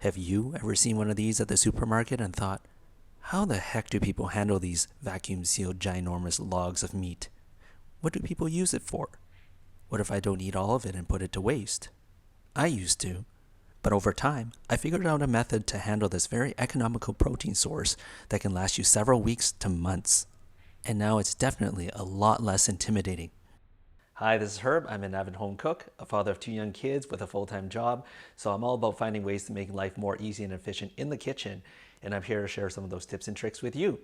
Have you ever seen one of these at the supermarket and thought, how the heck do people handle these vacuum sealed ginormous logs of meat? What do people use it for? What if I don't eat all of it and put it to waste? I used to. But over time, I figured out a method to handle this very economical protein source that can last you several weeks to months. And now it's definitely a lot less intimidating. Hi, this is Herb. I'm an avid home cook, a father of 2 young kids with a full-time job, so I'm all about finding ways to make life more easy and efficient in the kitchen, and I'm here to share some of those tips and tricks with you.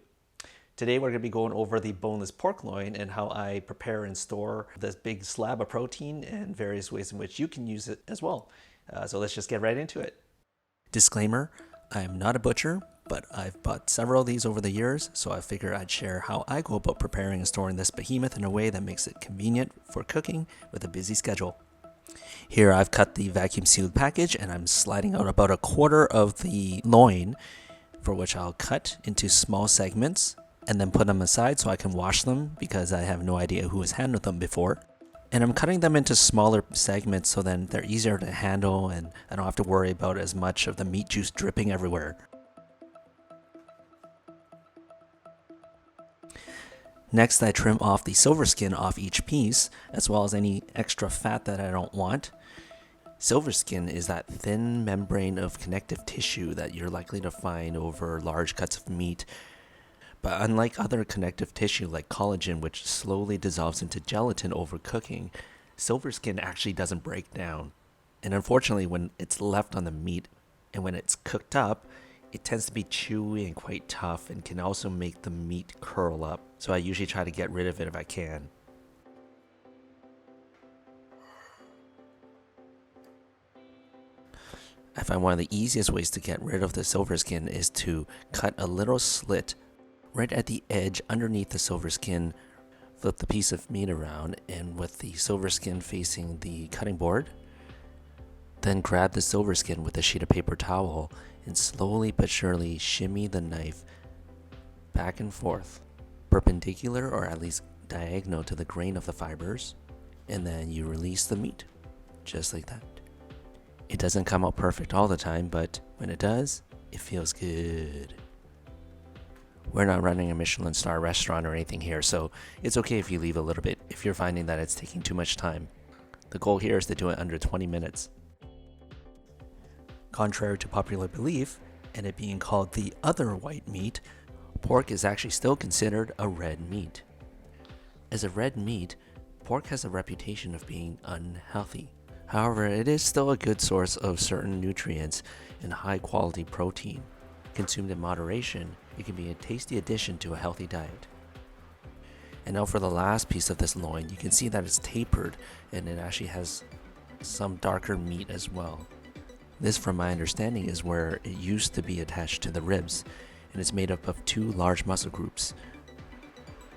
Today we're going to be going over the boneless pork loin and how I prepare and store this big slab of protein and various ways in which you can use it as well. So let's just get right into it. Disclaimer, I'm not a butcher, but I've bought several of these over the years, so I figured I'd share how I go about preparing and storing this behemoth in a way that makes it convenient for cooking with a busy schedule. Here I've cut the vacuum sealed package and I'm sliding out about a quarter of the loin, for which I'll cut into small segments and then put them aside so I can wash them because I have no idea who has handled them before. And I'm cutting them into smaller segments so then they're easier to handle and I don't have to worry about as much of the meat juice dripping everywhere. Next, I trim off the silverskin off each piece, as well as any extra fat that I don't want. Silverskin is that thin membrane of connective tissue that you're likely to find over large cuts of meat. But unlike other connective tissue like collagen, which slowly dissolves into gelatin over cooking, silverskin actually doesn't break down. And unfortunately, when it's left on the meat and when it's cooked up, it tends to be chewy and quite tough and can also make the meat curl up. So I usually try to get rid of it if I can. I find one of the easiest ways to get rid of the silverskin is to cut a little slit right at the edge underneath the silverskin, flip the piece of meat around, and with the silverskin facing the cutting board, then grab the silverskin with a sheet of paper towel and slowly but surely shimmy the knife back and forth, perpendicular or at least diagonal to the grain of the fibers, and then you release the meat, just like that. It doesn't come out perfect all the time, but when it does, it feels good. We're not running a Michelin star restaurant or anything here, so it's okay if you leave a little bit if you're finding that it's taking too much time. The goal here is to do it under 20 minutes. Contrary to popular belief, and it being called the other white meat, pork is actually still considered a red meat. As a red meat, pork has a reputation of being unhealthy. However, it is still a good source of certain nutrients and high quality protein. Consumed in moderation, it can be a tasty addition to a healthy diet. And now for the last piece of this loin, you can see that it's tapered and it actually has some darker meat as well. This, from my understanding, is where it used to be attached to the ribs, and it's made up of 2 large muscle groups.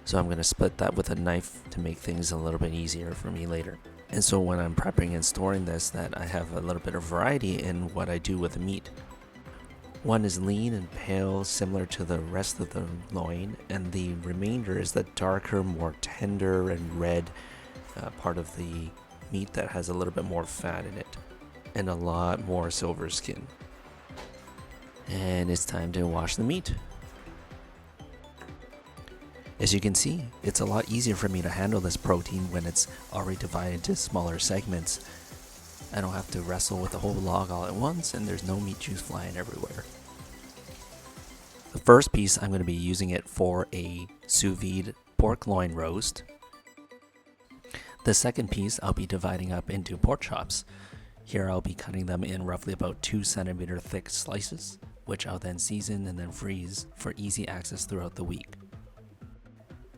So I'm going to split that with a knife to make things a little bit easier for me later. And so when I'm prepping and storing this, that I have a little bit of variety in what I do with the meat. One is lean and pale, similar to the rest of the loin, and the remainder is the darker, more tender and red part of the meat that has a little bit more fat in it, and a lot more silver skin. And it's time to wash the meat. As you can see, it's a lot easier for me to handle this protein when it's already divided into smaller segments. I don't have to wrestle with the whole log all at once, and there's no meat juice flying everywhere. The first piece, I'm going to be using it for a sous vide pork loin roast. The second piece, I'll be dividing up into pork chops. Here I'll be cutting them in roughly about 2 centimeter thick slices, which I'll then season and then freeze for easy access throughout the week.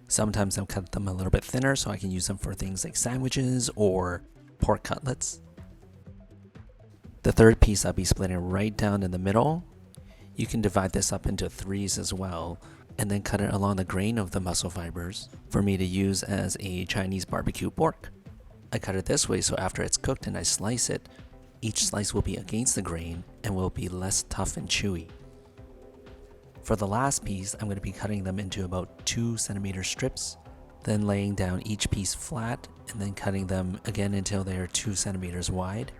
Sometimes I'll cut them a little bit thinner so I can use them for things like sandwiches or pork cutlets. The third piece I'll be splitting right down in the middle. You can divide this up into 3s as well, and then cut it along the grain of the muscle fibers for me to use as a Chinese BBQ pork. I cut it this way so after it's cooked and I slice it, each slice will be against the grain and will be less tough and chewy. For the last piece, I'm going to be cutting them into about 2 centimeter strips, then laying down each piece flat and then cutting them again until they are 2 centimeters wide.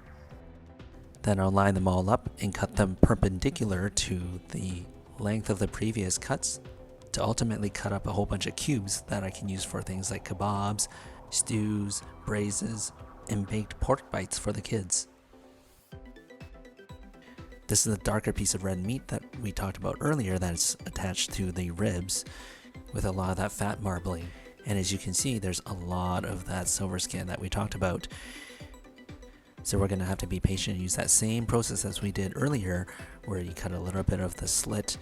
Then I'll line them all up and cut them perpendicular to the length of the previous cuts to ultimately cut up a whole bunch of cubes that I can use for things like kebabs, stews, braises, and baked pork bites for the kids. This is a darker piece of red meat that we talked about earlier that's attached to the ribs with a lot of that fat marbling. And as you can see, there's a lot of that silverskin that we talked about. So we're going to have to be patient and use that same process as we did earlier, where you cut a little bit of the slit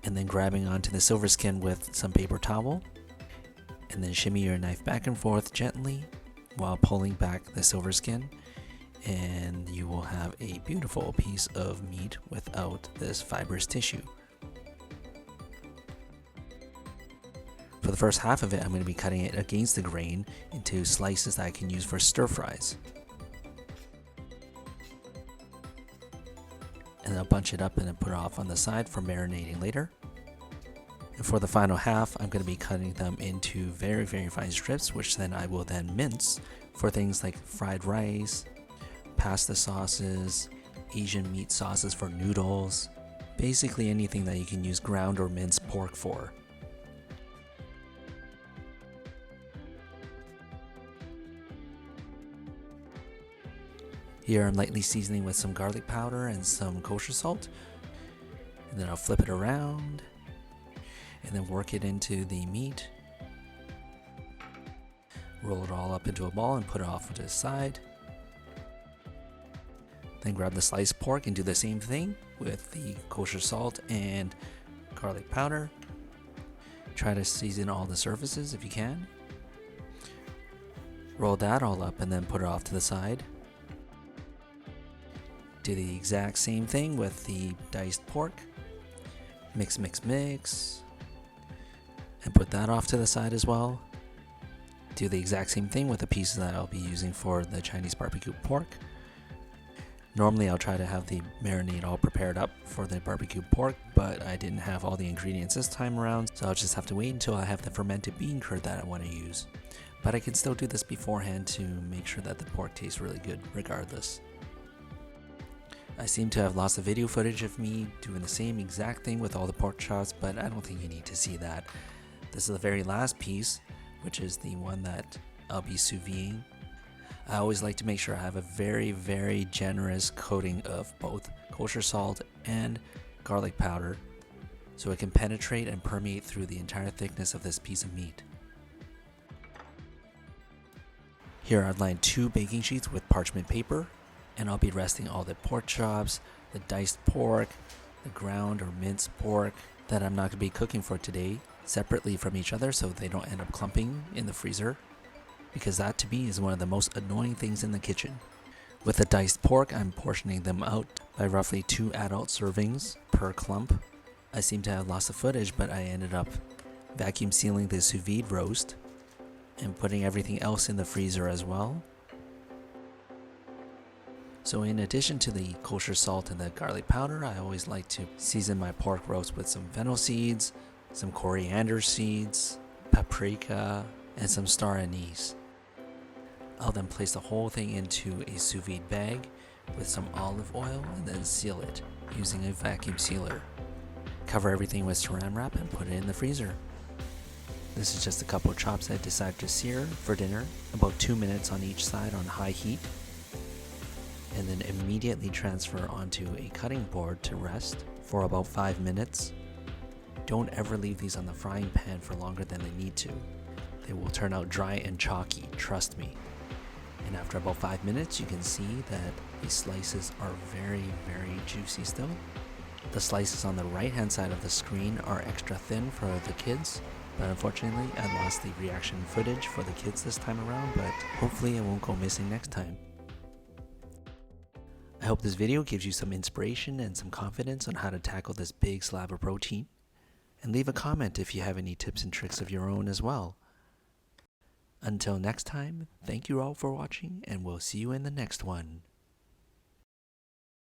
and then grabbing onto the silverskin with some paper towel, and then shimmy your knife back and forth gently while pulling back the silverskin, and you will have a beautiful piece of meat without this fibrous tissue. For the first half of it, I'm going to be cutting it against the grain into slices that I can use for stir fries. And I'll bunch it up and then put it off on the side for marinating later. And for the final half, I'm going to be cutting them into very, very fine strips, which then I will then mince for things like fried rice, pasta sauces, Asian meat sauces for noodles, basically anything that you can use ground or minced pork for. Here I'm lightly seasoning with some garlic powder and some kosher salt. And then I'll flip it around and then work it into the meat. Roll it all up into a ball and put it off to the side. Then grab the sliced pork and do the same thing with the kosher salt and garlic powder. Try to season all the surfaces if you can. Roll that all up and then put it off to the side. Do the exact same thing with the diced pork. Mix, mix, mix. And put that off to the side as well. Do the exact same thing with the pieces that I'll be using for the Chinese barbecue pork. Normally I'll try to have the marinade all prepared up for the barbecue pork, but I didn't have all the ingredients this time around, so I'll just have to wait until I have the fermented bean curd that I want to use. But I can still do this beforehand to make sure that the pork tastes really good regardless. I seem to have lost the video footage of me doing the same exact thing with all the pork chops, but I don't think you need to see that. This is the very last piece, which is the one that I'll be sous videing. I always like to make sure I have a very, very generous coating of both kosher salt and garlic powder so it can penetrate and permeate through the entire thickness of this piece of meat. Here I've lined 2 baking sheets with parchment paper, and I'll be resting all the pork chops, the diced pork, the ground or minced pork that I'm not going to be cooking for today separately from each other so they don't end up clumping in the freezer, because that to me is one of the most annoying things in the kitchen. With the diced pork, I'm portioning them out by roughly 2 adult servings per clump. I seem to have lost the footage, but I ended up vacuum sealing the sous vide roast and putting everything else in the freezer as well. So in addition to the kosher salt and the garlic powder, I always like to season my pork roast with some fennel seeds, some coriander seeds, paprika, and some star anise. I'll then place the whole thing into a sous vide bag with some olive oil and then seal it using a vacuum sealer. Cover everything with saran wrap and put it in the freezer. This is just a couple of chops I decided to sear for dinner, about 2 minutes on each side on high heat, and then immediately transfer onto a cutting board to rest for about 5 minutes. Don't ever leave these on the frying pan for longer than they need to. They will turn out dry and chalky, trust me. And after about 5 minutes, you can see that the slices are very, very juicy still. The slices on the right hand side of the screen are extra thin for the kids, but unfortunately I lost the reaction footage for the kids this time around, but hopefully it won't go missing next time. I hope this video gives you some inspiration and some confidence on how to tackle this big slab of protein. And leave a comment if you have any tips and tricks of your own as well. Until next time, thank you all for watching, and we'll see you in the next one.